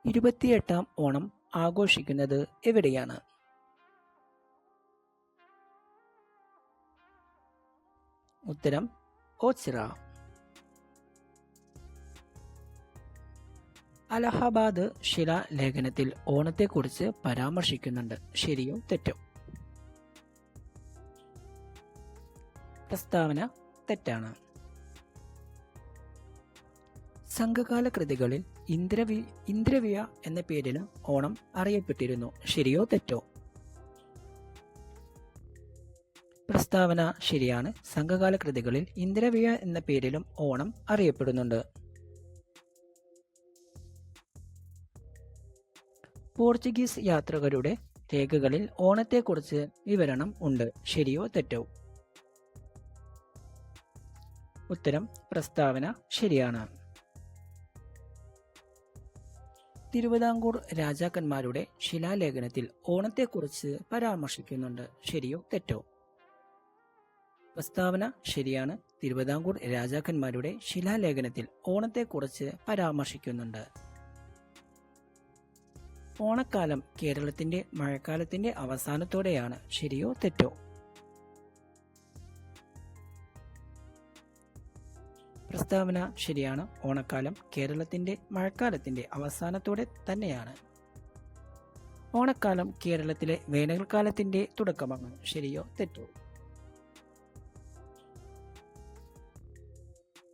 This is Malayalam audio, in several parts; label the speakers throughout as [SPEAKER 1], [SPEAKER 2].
[SPEAKER 1] 28ാം ഓണം ആഘോഷിക്കുന്നത് എവിടെയാണ്? ഉത്തരം ഓച്ചിറ. അലഹബാദ് ശിലാലേഖനത്തിൽ ഓണത്തെക്കുറിച്ച് പരാമർശിക്കുന്നുണ്ട്. ശരിയോ തെറ്റോ? പ്രസ്താവന തെറ്റാണ്. സംഘകാല കൃതികളിൽ ഇന്ദ്രവ്യ എന്ന പേരിൽ ഓണം അറിയപ്പെട്ടിരുന്നു. ശരിയോ തെറ്റോ? പ്രസ്താവന ശരിയാണ്. സംഘകാല കൃതികളിൽ ഇന്ദ്രവ്യ എന്ന പേരിലും ഓണം അറിയപ്പെടുന്നുണ്ട്. പോർച്ചുഗീസ് യാത്രികരുടെ രേഖകളിൽ ഓണത്തെക്കുറിച്ച് വിവരണം ഉണ്ട്. ശരിയോ തെറ്റോ? ഉത്തരം പ്രസ്താവന ശരിയാണ്. തിരുവിതാംകൂർ രാജാക്കന്മാരുടെ ശിലാലേഖനത്തിൽ ഓണത്തെക്കുറിച്ച് പരാമർശിക്കുന്നുണ്ട്. ശരിയോ തെറ്റോ? പ്രസ്താവന ശരിയാണ്. തിരുവിതാംകൂർ രാജാക്കന്മാരുടെ ശിലാലേഖനത്തിൽ ഓണത്തെക്കുറിച്ച് പരാമർശിക്കുന്നുണ്ട്. ഓണക്കാലം കേരളത്തിന്റെ മഴക്കാലത്തിന്റെ അവസാനത്തോടെയാണ്. ശരിയോ തെറ്റോ? പ്രസ്താവന ശരിയാണ്. ഓണക്കാലം കേരളത്തിന്റെ മഴക്കാലത്തിന്റെ അവസാനത്തോടെ തന്നെയാണ്. ഓണക്കാലം കേരളത്തിലെ വേനൽക്കാലത്തിന്റെ തുടക്കമാണ്. ശരിയോ തെറ്റോ?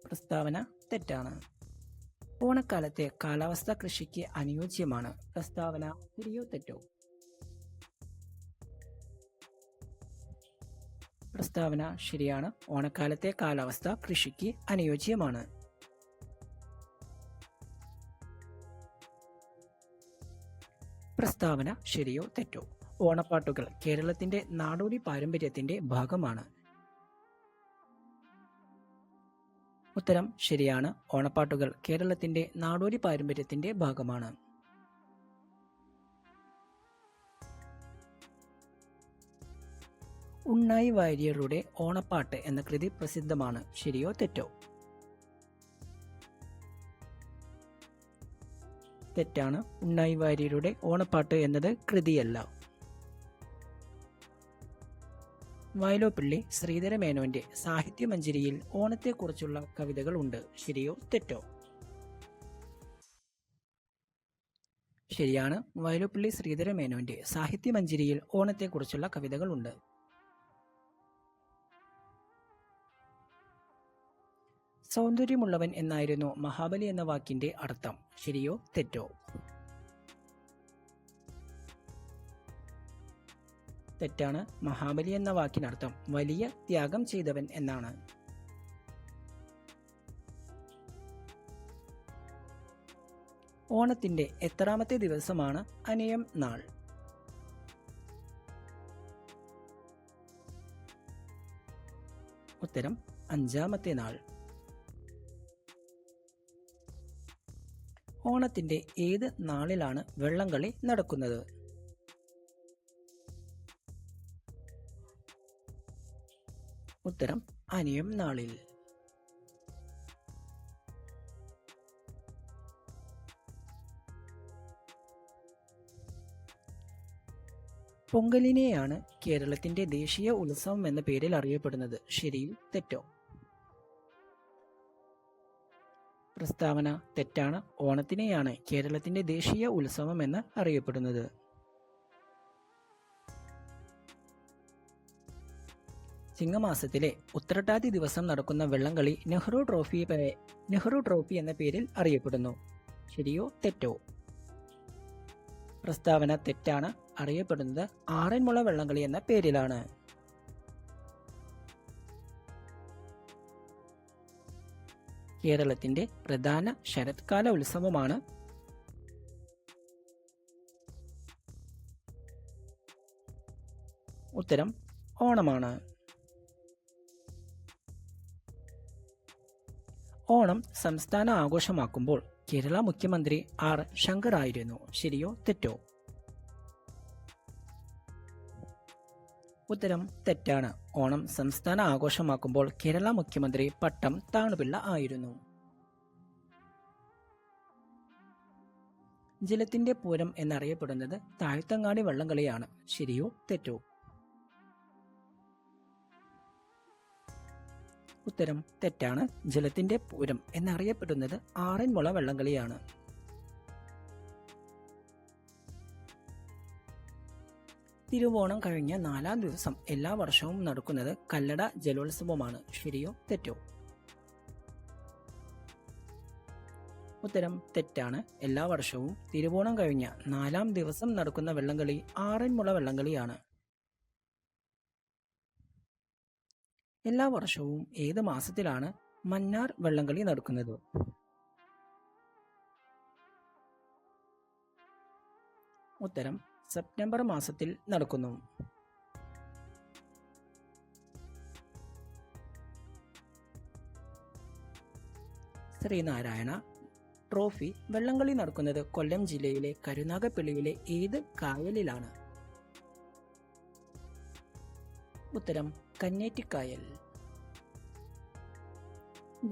[SPEAKER 1] പ്രസ്താവന തെറ്റാണ്. ഓണക്കാലത്തെ കാലാവസ്ഥ കൃഷിക്ക് അനുയോജ്യമാണ്. പ്രസ്താവന ശരിയോ തെറ്റോ? പ്രസ്താവന ശരിയാണ്. ഓണക്കാലത്തെ കാലാവസ്ഥ കൃഷിക്ക് അനുയോജ്യമാണ്. പ്രസ്താവന ശരിയോ തെറ്റോ? ഓണപ്പാട്ടുകൾ കേരളത്തിന്റെ നാടോടി പാരമ്പര്യത്തിന്റെ ഭാഗമാണ്. ഉത്തരം ശരിയാണ്. ഓണപ്പാട്ടുകൾ കേരളത്തിന്റെ നാടോടി പാരമ്പര്യത്തിന്റെ ഭാഗമാണ്. ഉണ്ണായി വാര്യരുടെ ഓണപ്പാട്ട് എന്ന കൃതി പ്രസിദ്ധമാണ്. ശരിയോ തെറ്റോ? തെറ്റാണ്. ഉണ്ണായി വാര്യരുടെ ഓണപ്പാട്ട് എന്നത് കൃതിയല്ല. വയലോപ്പിള്ളി ശ്രീധരമേനോന്റെ സാഹിത്യമഞ്ജരിയിൽ ഓണത്തെക്കുറിച്ചുള്ള കവിതകൾ ഉണ്ട്. ശരിയോ തെറ്റോ? ശരിയാണ്. വയലോപ്പിള്ളി ശ്രീധരമേനോന്റെ സാഹിത്യമഞ്ജരിയിൽ ഓണത്തെക്കുറിച്ചുള്ള കവിതകൾ ഉണ്ട്. സൗന്ദര്യമുള്ളവൻ എന്നായിരുന്നു മഹാബലി എന്ന വാക്കിന്റെ അർത്ഥം. ശരിയോ തെറ്റോ? തെറ്റാണ്. മഹാബലി എന്ന വാക്കിനർത്ഥം വലിയ ത്യാഗം ചെയ്തവൻ എന്നാണ്. ഓണത്തിന്റെ എത്രാമത്തെ ദിവസമാണ് അനിയം നാൾ? ഉത്തരം 5ാമത്തെ നാൾ. ഓണത്തിന്റെ ഏത് നാളിലാണ് വെള്ളംകളി നടക്കുന്നത്? ഉത്തരം അനിയം നാളിൽ. പൊങ്കലിനെയാണ് കേരളത്തിന്റെ ദേശീയ ഉത്സവം എന്ന പേരിൽ അറിയപ്പെടുന്നത്. ശരിയോ തെറ്റോ? പ്രസ്താവന തെറ്റാണ്. ഓണത്തിനെയാണ് കേരളത്തിന്റെ ദേശീയ ഉത്സവം എന്ന് അറിയപ്പെടുന്നത്. ചിങ്ങമാസത്തിലെ ഉത്രട്ടാതി ദിവസം നടക്കുന്ന വെള്ളംകളി നെഹ്റു ട്രോഫി എന്ന പേരിൽ അറിയപ്പെടുന്നു. ശരിയോ തെറ്റോ? പ്രസ്താവന തെറ്റാണ്. അറിയപ്പെടുന്നത് ആറന്മുള വെള്ളംകളി എന്ന പേരിലാണ്. കേരളത്തിന്റെ പ്രധാന ശരത്കാല ഉത്സവമാണ് ഉത്തരം ഓണമാണ്. ഓണം സംസ്ഥാന ആഘോഷമാക്കുമ്പോൾ കേരള മുഖ്യമന്ത്രി ആർ ശങ്കർ ആയിരുന്നു. ശരിയോ തെറ്റോ? ഉത്തരം തെറ്റാണ്. ഓണം സംസ്ഥാന ആഘോഷമാക്കുമ്പോൾ കേരള മുഖ്യമന്ത്രി പട്ടം താണുപിള്ള ആയിരുന്നു. ജലത്തിന്റെ പൂരം എന്നറിയപ്പെടുന്നത് താഴ്ത്തങ്ങാടി വള്ളംകളിയാണ്. ശരിയോ തെറ്റോ? ഉത്തരം തെറ്റാണ്. ജലത്തിന്റെ പൂരം എന്നറിയപ്പെടുന്നത് ആറന്മുള വള്ളംകളിയാണ്. തിരുവോണം കഴിഞ്ഞ 4-ാം ദിവസം എല്ലാ വർഷവും നടക്കുന്നത് കല്ലട ജലോത്സവമാണ്. ശരിയോ തെറ്റോ? ഉത്തരം തെറ്റാണ്. എല്ലാ വർഷവും തിരുവോണം കഴിഞ്ഞ 4-ാം ദിവസം നടക്കുന്ന വള്ളംകളി ആറന്മുള വള്ളംകളിയാണ്. എല്ലാ വർഷവും ഏത് മാസത്തിലാണ് മന്നാർ വള്ളംകളി നടക്കുന്നത്? ഉത്തരം സെപ്റ്റംബർ മാസത്തിൽ നടക്കുന്നു. ശ്രീനാരായണ ട്രോഫി വള്ളംകളി നടക്കുന്നത് കൊല്ലം ജില്ലയിലെ കരുനാഗപ്പള്ളിയിലെ ഏത് കായലിലാണ്? ഉത്തരം കന്നേറ്റിക്കായൽ.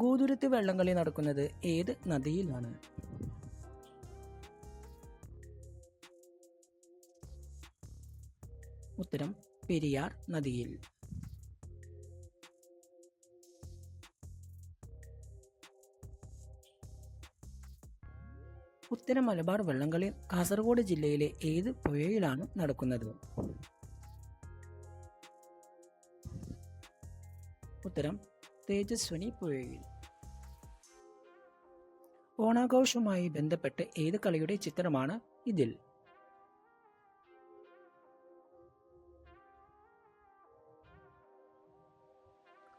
[SPEAKER 1] ഗോതുരത്ത് വള്ളംകളി നടക്കുന്നത് ഏത് നദിയിലാണ്? ഉത്തരം പെരിയാർ നദിയിൽ. ഉത്തര മലബാർ വള്ളംകളി കാസർഗോഡ് ജില്ലയിലെ ഏത് പുഴയിലാണ് നടക്കുന്നത്? ഉത്തരം തേജസ്വിനി പുഴയിൽ. ഓണാഘോഷവുമായി ബന്ധപ്പെട്ട് ഏത് കളിയുടെ ചിത്രമാണ് ഇതിൽ?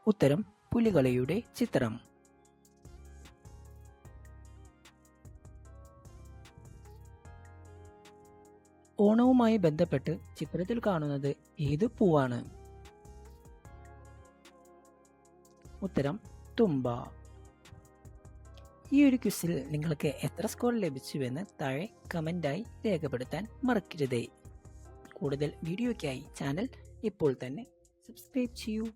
[SPEAKER 1] ഉത്തരം പുലികളിയുടെ ചിത്രം. ഓണവുമായി ബന്ധപ്പെട്ട് ചിത്രത്തിൽ കാണുന്നത് ഏത് പൂവാണ്? ഉത്തരം തുമ്പ. ഈ ഒരു ക്വിസിൽ നിങ്ങൾക്ക് എത്ര സ്കോർ ലഭിച്ചുവെന്ന് താഴെ കമൻ്റായി രേഖപ്പെടുത്താൻ മറക്കരുതേ. കൂടുതൽ വീഡിയോയ്ക്കായി ചാനൽ ഇപ്പോൾ തന്നെ സബ്സ്ക്രൈബ് ചെയ്യൂ.